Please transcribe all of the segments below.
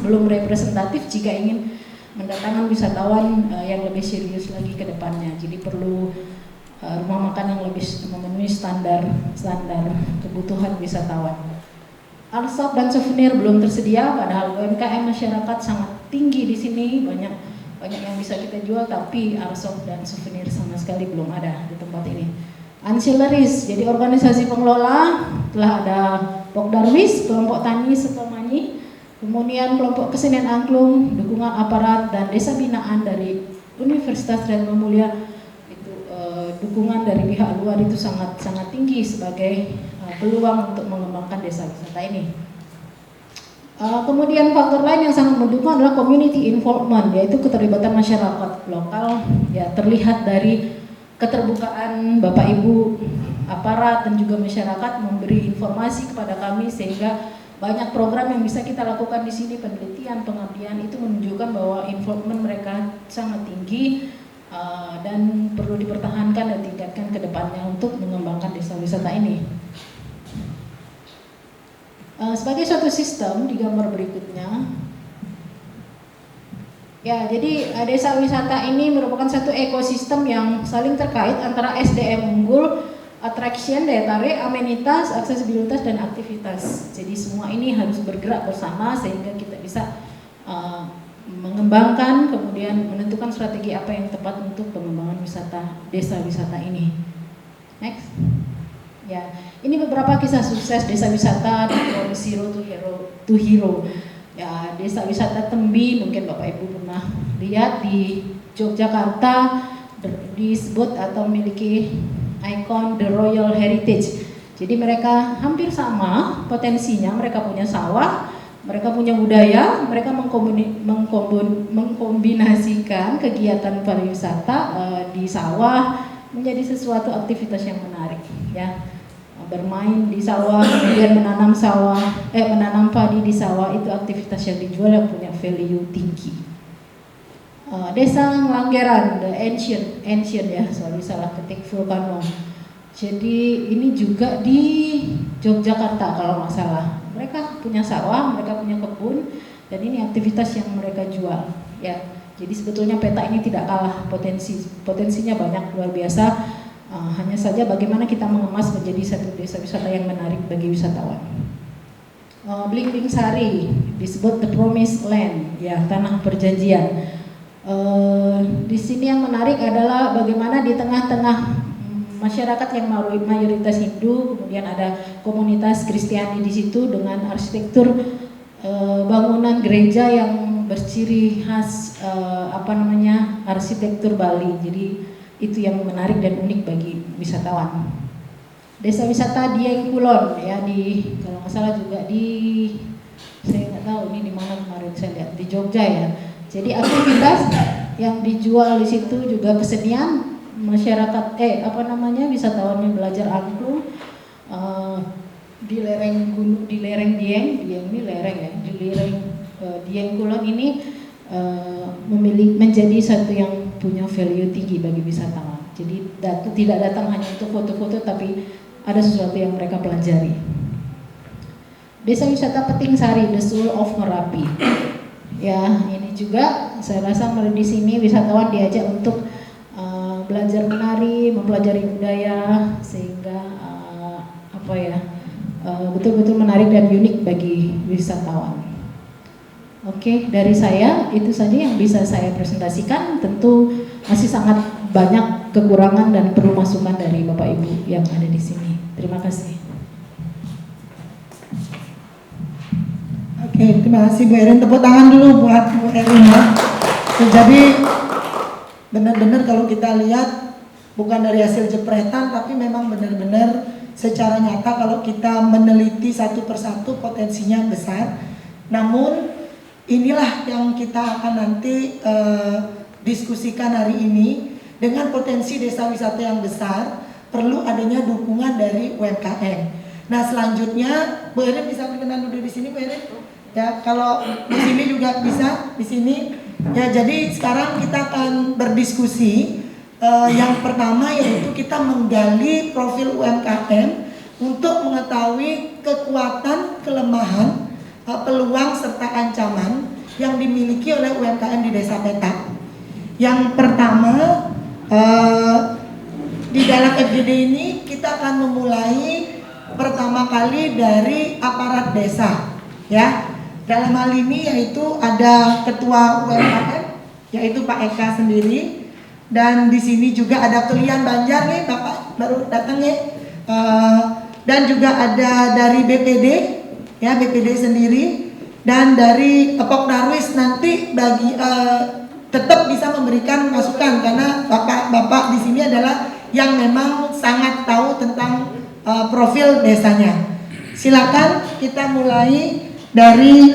belum representatif jika ingin mendatangkan wisatawan yang lebih serius lagi ke depannya. Jadi perlu rumah makan yang lebih memenuhi standar kebutuhan wisatawan. Art shop dan souvenir belum tersedia, padahal UMKM masyarakat sangat tinggi di sini, banyak yang bisa kita jual, tapi art shop dan souvenir sama sekali belum ada di tempat ini. Ancillaries, jadi organisasi pengelola telah ada Pokdarwis, kelompok tani Sukamani, kemudian kelompok kesenian angklung, dukungan aparat dan desa binaan dari Universitas Dharma Mulia. Itu dukungan dari pihak luar itu sangat tinggi sebagai peluang untuk mengembangkan desa wisata ini. Kemudian faktor lain yang sangat mendukung adalah community involvement, yaitu keterlibatan masyarakat lokal. Ya, terlihat dari keterbukaan Bapak Ibu aparat dan juga masyarakat memberi informasi kepada kami, sehingga banyak program yang bisa kita lakukan di sini, penelitian, pengabdian, itu menunjukkan bahwa involvement mereka sangat tinggi dan perlu dipertahankan dan tingkatkan ke depannya untuk mengembangkan desa wisata ini. Sebagai suatu sistem di gambar berikutnya, ya, jadi desa wisata ini merupakan satu ekosistem yang saling terkait antara SDM unggul, attraction, daya tarik, amenitas, aksesibilitas, dan aktivitas. Jadi semua ini harus bergerak bersama sehingga kita bisa mengembangkan, kemudian menentukan strategi apa yang tepat untuk pengembangan desa wisata ini. Next. Ya, ini beberapa kisah sukses desa wisata dari zero to hero. Ya, desa wisata Tembi mungkin Bapak Ibu pernah lihat di Yogyakarta, disebut atau memiliki ikon The Royal Heritage. Jadi mereka hampir sama potensinya, mereka punya sawah, mereka punya budaya, mereka mengkombinasikan kegiatan pariwisata di sawah menjadi sesuatu aktivitas yang menarik, ya. Bermain di sawah, kemudian menanam padi di sawah, itu aktivitas yang dijual yang punya value tinggi. Desa Ngelanggeran, the ancient ya, salah ketik Vulcano. Jadi ini juga di Yogyakarta kalau nggak salah. Mereka punya sawah, mereka punya kebun, dan ini aktivitas yang mereka jual. Ya, jadi sebetulnya peta ini tidak kalah potensinya banyak, luar biasa. Hanya saja bagaimana kita mengemas menjadi satu desa wisata yang menarik bagi wisatawan. Blimbing Sari disebut the promised land, ya, tanah perjanjian. Di sini yang menarik adalah bagaimana di tengah-tengah masyarakat yang mayoritas Hindu, kemudian ada komunitas Kristiani di situ dengan arsitektur bangunan gereja yang berciri khas arsitektur Bali. Jadi itu yang menarik dan unik bagi wisatawan. Desa wisata Dieng Kulon, ya, kalau nggak salah juga saya nggak tahu ini di mana kemarin saya lihat, di Jogja ya. Jadi aktivitas yang dijual di situ juga kesenian, masyarakat wisatawannya belajar angklung di lereng gunung, di lereng Dieng ini lereng ya, di lereng Dieng Kulon ini menjadi satu yang punya value tinggi bagi wisatawan. Jadi tidak datang hanya untuk foto-foto, tapi ada sesuatu yang mereka pelajari. Desa wisata Peting Sari, the Soul of Merapi. Ya, ini juga saya rasa di sini wisatawan diajak untuk belajar menari, mempelajari budaya, sehingga betul-betul menarik dan unik bagi wisatawan. Oke, dari saya itu saja yang bisa saya presentasikan. Tentu masih sangat banyak kekurangan dan perlu masukan dari Bapak Ibu yang ada di sini. Terima kasih. Oke, terima kasih Bu Erin. Tepuk tangan dulu buat Bu Erin ya. Jadi benar-benar kalau kita lihat bukan dari hasil jepretan, tapi memang benar-benar secara nyata kalau kita meneliti satu persatu potensinya besar. Namun inilah yang kita akan nanti diskusikan hari ini. Dengan potensi desa wisata yang besar, perlu adanya dukungan dari UMKM. Nah, selanjutnya Bu Erin bisa berkenan duduk di sini, Bu Erin. Ya, kalau di sini juga bisa, di sini. Ya, jadi sekarang kita akan berdiskusi. Yang pertama yaitu kita menggali profil UMKM untuk mengetahui kekuatan, kelemahan peluang serta ancaman yang dimiliki oleh UMKM di Desa Petak. Yang pertama, di dalam FGD ini kita akan memulai pertama kali dari aparat desa, ya. Dalam hal ini yaitu ada Ketua UMKM, yaitu Pak Eka sendiri, dan di sini juga ada Kelian Banjar nih, Bapak baru datang ya, dan juga ada dari BPD, ya BPD sendiri, dan dari Epok Darwis nanti bagi tetap bisa memberikan masukan karena bapak-bapak di sini adalah yang memang sangat tahu tentang profil desanya. Silakan kita mulai dari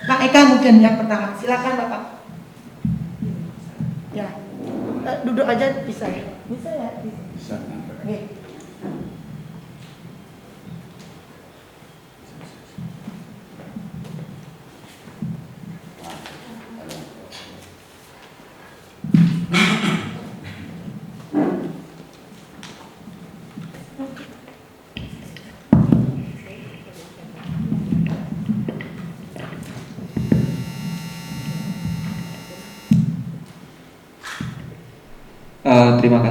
Pak Eka mungkin yang pertama. Silakan Bapak. Ya, duduk aja bisa ya? Bisa ya? Bisa. Oke. Terima kasih.